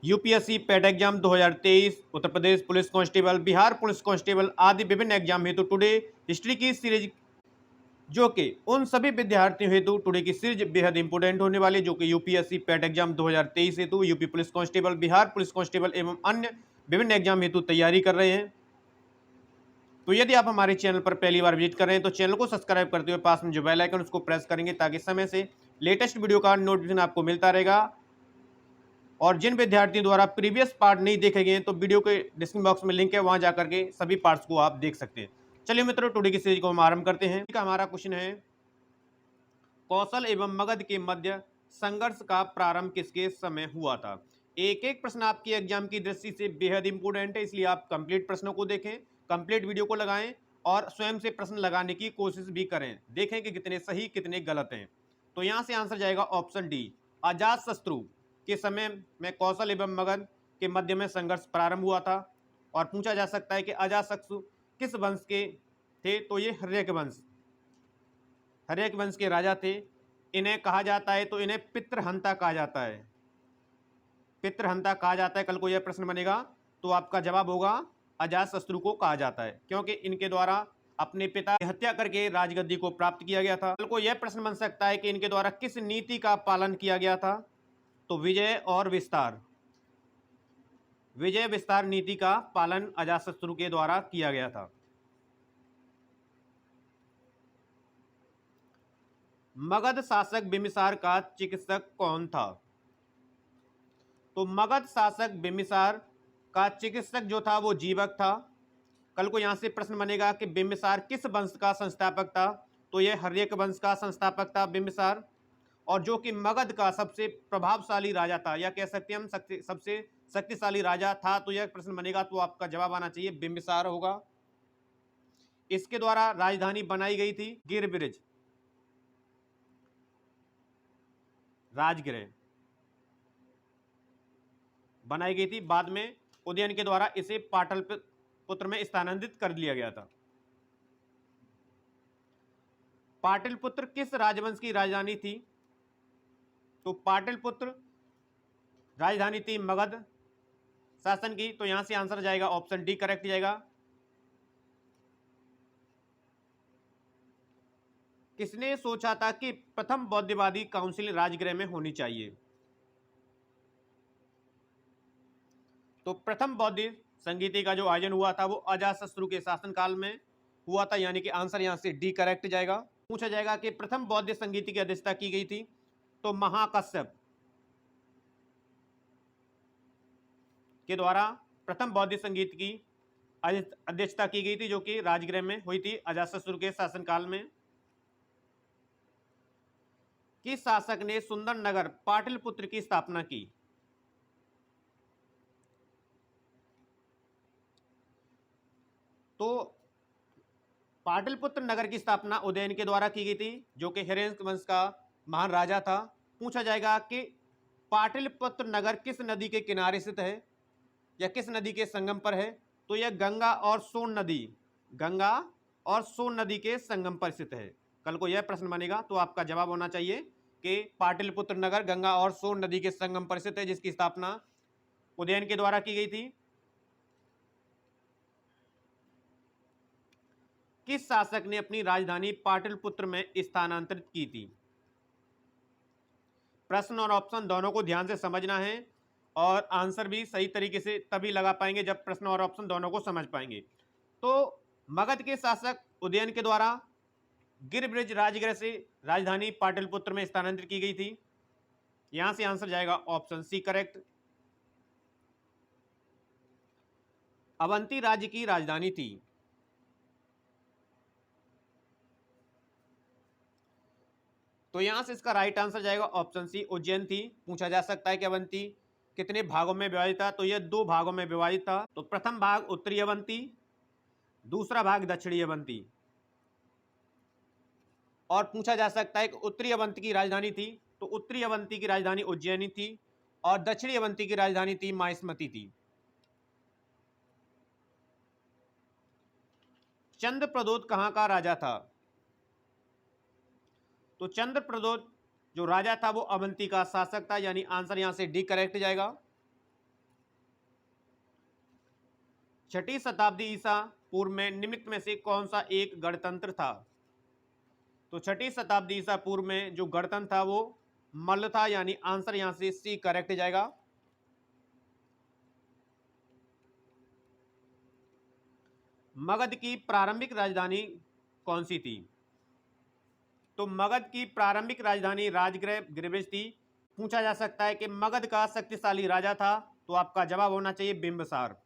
UPSC PET exam 2023, Uttar Pradesh police constable, Bihar police constable आदि विभिन्न exam हेतु टुडे हिस्ट्री की सीरीज, जो कि उन सभी विद्यार्थियों हेतु टुडे की सीरीज बेहद इंपोर्टेंट होने वाली, जो कि यूपीएससी पेट एग्जाम 2023 हेतु, UP police constable, Bihar police constable एवं अन्य विभिन्न एग्जाम हेतु तैयारी कर रहे हैं। तो यदि आप हमारे चैनल पर पहली बार विजिट कर रहे हैं तो चैनल को सब्सक्राइब करते हुए पास में जो बेल आइकन उसको प्रेस करेंगे, ताकि समय से लेटेस्ट वीडियो का नोटिफिकेशन आपको मिलता रहेगा। और जिन विद्यार्थियों द्वारा प्रीवियस पार्ट नहीं देखे गए तो वीडियो के डिस्क्रिप्शन बॉक्स में लिंक है, वहां जाकर के सभी पार्ट्स को आप देख सकते हैं। चलिए मित्रों, टुडे की सीरीज को हम आरंभ करते हैं। हमारा क्वेश्चन है, कौशल एवं मगध के मध्य संघर्ष का प्रारंभ किसके समय हुआ था। एक एक प्रश्न आपकी एग्जाम की दृष्टि से बेहद इंपोर्टेंट है, इसलिए आप कंप्लीट प्रश्नों को देखें, कंप्लीट वीडियो को लगाएं और स्वयं से प्रश्न लगाने की कोशिश भी करें, देखें कि कितने सही कितने गलत हैं। तो यहां से आंसर जाएगा ऑप्शन डी, अजातशत्रु के समय में कौशल एवं मगध के मध्य में संघर्ष प्रारंभ हुआ था। और पूछा जा सकता है कि अजातशत्रु किस वंश के थे, तो ये हर्यक वंश के राजा थे। इन्हें कहा जाता है, तो इन्हें पितृहंता कहा जाता है, पितृहंता कहा जाता है। कल को यह प्रश्न बनेगा तो आपका जवाब होगा अजातशत्रु को कहा जाता है, क्योंकि इनके द्वारा अपने पिता की हत्या करके राजगद्दी को प्राप्त किया गया था। कल को यह प्रश्न बन सकता है कि इनके द्वारा किस नीति का पालन किया गया था, तो विजय और विस्तार, विजय विस्तार नीति का पालन अजातशत्रु के द्वारा किया गया था। मगध शासक बिम्बिसार का चिकित्सक कौन था। तो मगध शासक बिम्बिसार का चिकित्सक जो था वो जीवक था। कल को यहां से प्रश्न बनेगा कि बिम्बिसार किस वंश का संस्थापक था, तो यह हर्यक वंश का संस्थापक था बिम्बिसार। और जो कि मगध का सबसे प्रभावशाली राजा था, या कह सकते हैं हम सबसे शक्तिशाली राजा था, तो यह प्रश्न बनेगा तो आपका जवाब आना चाहिए बिम्बिसार होगा। इसके द्वारा राजधानी बनाई गई थी गिरब्रिज, राजगृह बनाई गई थी। बाद में उदयन के द्वारा इसे पाटलिपुत्र में स्थानांतरित कर दिया गया था। पाटलिपुत्र किस राजवंश की राजधानी थी, तो पाटलिपुत्र राजधानी थी मगध शासन की। तो यहां से आंसर जाएगा ऑप्शन डी करेक्ट जाएगा। किसने सोचा था कि प्रथम बौद्धवादी काउंसिल राजगृह में होनी चाहिए, तो प्रथम बौद्ध संगीति का जो आयोजन हुआ था वो अजातशत्रु के शासनकाल में हुआ था, यानी कि आंसर यहां से डी करेक्ट जाएगा। पूछा जाएगा कि प्रथम बौद्ध संगीति की अध्यक्षता की गई थी, तो महाकश्यप के द्वारा प्रथम बौद्ध संगीत की अध्यक्षता की गई थी, जो कि राजगृह में हुई थी अजातशत्रु के शासनकाल में। किस शासक ने सुंदर नगर पाटलिपुत्र की स्थापना की, तो पाटलिपुत्र नगर की स्थापना उदयन के द्वारा की गई थी, जो कि हिरण्यक वंश का महान राजा था। पूछा जाएगा कि पाटलिपुत्र नगर किस नदी के किनारे स्थित है, या किस नदी के संगम पर है, तो यह गंगा और सोन नदी, गंगा और सोन नदी के संगम पर स्थित है। कल को यह प्रश्न बनेगा तो आपका जवाब होना चाहिए कि पाटलिपुत्र नगर गंगा और सोन नदी के संगम पर स्थित है, जिसकी स्थापना उदयन के द्वारा की गई थी। किस शासक ने अपनी राजधानी पाटलिपुत्र में स्थानांतरित की थी। प्रश्न और ऑप्शन दोनों को ध्यान से समझना है, और आंसर भी सही तरीके से तभी लगा पाएंगे जब प्रश्न और ऑप्शन दोनों को समझ पाएंगे। तो मगध के शासक उदयन के द्वारा गिरब्रिज राजगृह से राजधानी पाटलिपुत्र में स्थानांतरित की गई थी। यहां से आंसर जाएगा ऑप्शन सी करेक्ट। अवंती राज्य की राजधानी थी, तो यहां से इसका राइट आंसर जाएगा ऑप्शन सी उज्जैन थी। पूछा जा सकता है कि अवंती कितने भागों में विभाजित था, तो यह 2 भागों में विभाजित था। तो प्रथम भाग उत्तरी अवंती, दूसरा भाग दक्षिणी अवंती। और पूछा जा सकता है कि उत्तरी अवंती की राजधानी थी, तो उत्तरी अवंती की राजधानी उज्जैनी थी, और दक्षिणी अवंती की राजधानी थी माहिष्मती थी। चंद्रप्रद्योत कहां का राजा था, तो चंद्रप्रद्योत जो राजा था वो अवंती का शासक था, यानी आंसर यहां से डी करेक्ट जाएगा। छठी शताब्दी ईसा पूर्व में निम्नलिखित में से कौन सा एक गणतंत्र था? तो छठी शताब्दी ईसा पूर्व में जो गणतंत्र था वो मल्ल था, यानी आंसर यहां से सी करेक्ट जाएगा। मगध की प्रारंभिक राजधानी कौन सी थी? तो मगध की प्रारंभिक राजधानी राजगृह गिरिब्रिज थी। पूछा जा सकता है कि मगध का शक्तिशाली राजा था, तो आपका जवाब होना चाहिए बिंबिसार।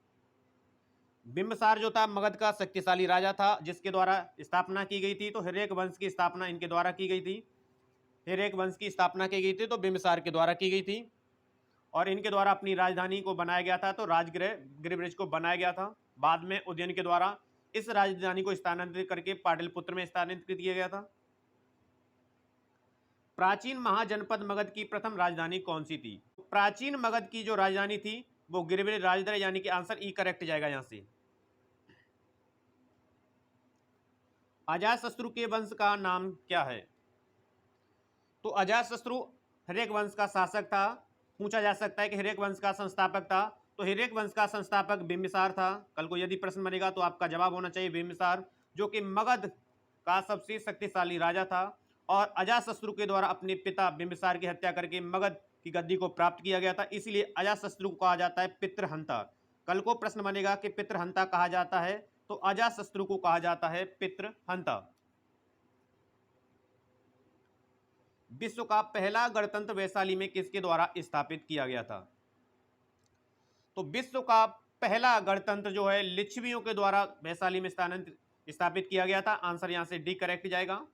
बिंबिसार जो था मगध का शक्तिशाली राजा था, जिसके द्वारा स्थापना की गई थी। तो हिर्यक वंश की स्थापना इनके द्वारा की गई थी। हिर्यक वंश की स्थापना की गई थी तो बिंबिसार के द्वारा की गई थी, और इनके द्वारा अपनी राजधानी को बनाया गया था, तो राजगृह गिरिब्रिज को बनाया गया था। बाद में उदयन के द्वारा इस राजधानी को स्थानांतरित करके पाटलिपुत्र में स्थानांतरित किया गया था। प्राचीन महाजनपद मगध की प्रथम राजधानी कौन सी थी? प्राचीन मगध की जो राजधानी थी वो गिरिब्रिज राजगृह, यानी कि आंसर ई करेक्ट जाएगा यहां से। अजातशत्रु के वंश का नाम क्या है? तो अजातशत्रु हिर्यक वंश का शासक था। पूछा जा सकता है कि हिर्यक वंश का संस्थापक था, तो हिर्यक वंश का संस्थापक बिंबिसार था। कल को यदि प्रश्न बनेगा तो आपका जवाब होना चाहिए बिंबिसार, जो कि मगध का सबसे शक्तिशाली राजा था, और अजातशत्रु के द्वारा अपने पिता बिंबिसार की हत्या करके मगध की गद्दी को प्राप्त किया गया था। इसलिए अजातशत्रु को कहा जाता है पितृहंता। कल को प्रश्न बनेगा कि पितृहंता कहा जाता है, तो अजातशत्रु को कहा जाता है पितृहंता। विश्व का पहला गणतंत्र वैशाली में किसके द्वारा स्थापित किया गया था? तो विश्व का पहला गणतंत्र जो है लिच्छवियों के द्वारा वैशाली में स्थापित किया गया था। आंसर यहां से डी करेक्ट जाएगा।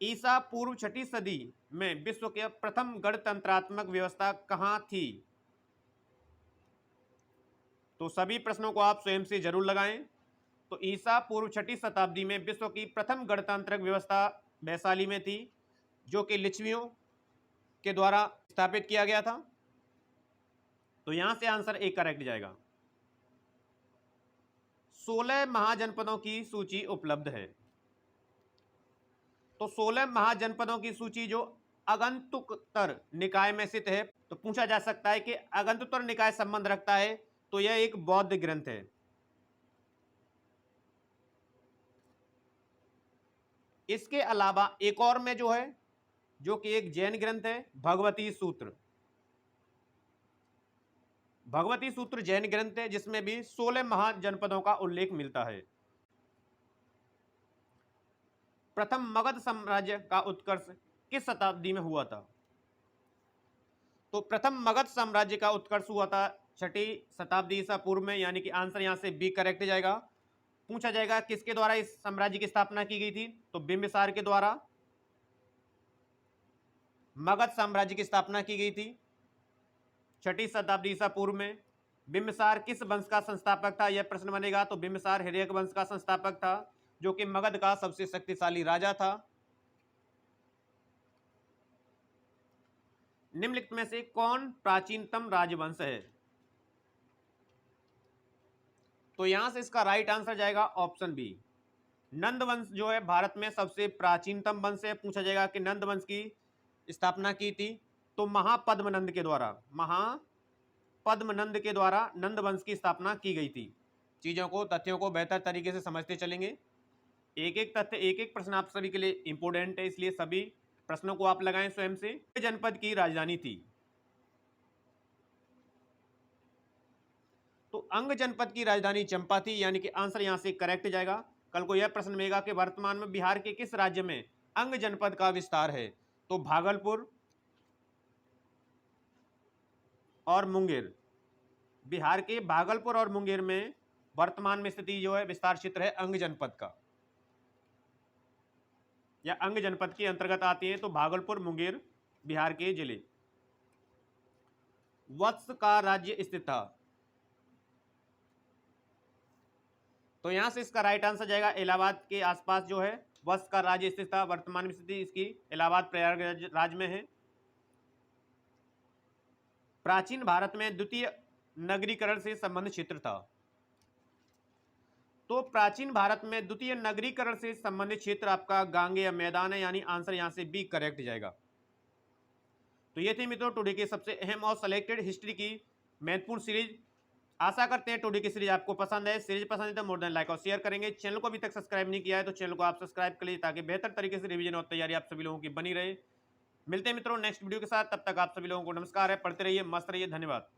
ईसा पूर्व छठी सदी में विश्व के प्रथम गणतंत्रात्मक व्यवस्था कहां थी? तो सभी प्रश्नों को आप स्वयं से जरूर लगाएं। तो ईसा पूर्व छठी शताब्दी में विश्व की प्रथम गणतांत्रिक व्यवस्था वैशाली में थी, जो कि लिच्छवियों के द्वारा स्थापित किया गया था। तो यहां से आंसर ए करेक्ट जाएगा। 16 महाजनपदों की सूची उपलब्ध है। तो 16 महाजनपदों की सूची जो अगंतुतर निकाय में स्थित है, तो पूछा जा सकता है कि अगंतुतर निकाय संबंध रखता है, तो यह एक बौद्ध ग्रंथ है। इसके अलावा एक और में जो है, जो कि एक जैन ग्रंथ है, भगवती सूत्र। भगवती सूत्र जैन ग्रंथ है, जिसमें भी 16 महाजनपदों का उल्लेख मिलता है। प्रथम मगध साम्राज्य का उत्कर्ष किस शताब्दी में हुआ था? तो प्रथम मगध साम्राज्य का उत्कर्ष हुआ था छठी शताब्दी ईसा पूर्व में, यानी कि आंसर यहां से बी करेक्ट जाएगा। पूछा जाएगा किसके द्वारा इस साम्राज्य की स्थापना की गई थी? तो बिंबिसार के द्वारा मगध साम्राज्य की स्थापना की गई थी छठी शताब्दी ईसा पूर्व में। बिंबिसार किस वंश का संस्थापक था, यह प्रश्न बनेगा। तो बिंबिसार हिर्यक वंश का संस्थापक था, जो कि मगध का सबसे शक्तिशाली राजा था। निम्नलिखित में से कौन प्राचीनतम राजवंश है? तो यहां से इसका राइट आंसर जाएगा ऑप्शन बी। नंद वंश जो है भारत में सबसे प्राचीनतम वंश है। पूछा जाएगा कि नंद वंश की स्थापना की थी, तो महापद्मनंद के द्वारा नंद वंश की स्थापना की गई थी। चीजों को, तथ्यों को बेहतर तरीके से समझते चलेंगे। एक एक तथ्य, एक एक प्रश्न आप सभी के लिए इंपोर्टेंट है, इसलिए सभी प्रश्नों को आप लगाएं स्वयं से। जनपद की राजधानी थी? तो अंग जनपद की राजधानी चंपा थी, यानी कि आंसर यहां से करेक्ट जाएगा। कल को यह प्रश्न मिलेगा कि वर्तमान में बिहार के किस राज्य में अंग जनपद का विस्तार है? तो भागलपुर और मुंगेर। बिहार के भागलपुर और मुंगेर में वर्तमान में स्थिति जो है विस्तार क्षेत्र है अंग जनपद का, या अंग जनपद के अंतर्गत आते हैं। तो भागलपुर, मुंगेर बिहार के जिले। वत्स का राज्य स्थित था? तो यहां से इसका राइट आंसर जाएगा इलाहाबाद के आसपास जो है वत्स का राज्य स्थित था। वर्तमान में स्थिति इसकी इलाहाबाद प्रयागराज राज्य में है। प्राचीन भारत में द्वितीय नगरीकरण से संबंधित क्षेत्र था? तो प्राचीन भारत में द्वितीय नगरीकरण से संबंधित क्षेत्र आपका गांगेय मैदान है, यानी आंसर यहां से बी करेक्ट जाएगा। तो ये थे मित्रों टुडे के सबसे अहम और सिलेक्टेड हिस्ट्री की महत्वपूर्ण सीरीज आशा करते हैं टुडे की सीरीज आपको पसंद है। सीरीज पसंद है तो मोर देन लाइक और शेयर करेंगे। चैनल को अभी तक सब्सक्राइब नहीं किया है तो चैनल को आप सब्सक्राइब कर लीजिए ताकि बेहतर तरीके से रिवीजन और तैयारी आप सभी लोगों की बनी रहे। मिलते हैं मित्रों नेक्स्ट वीडियो के साथ, तब तक आप सभी लोगों को नमस्कार है। पढ़ते रहिए, मस्त रहिए, धन्यवाद।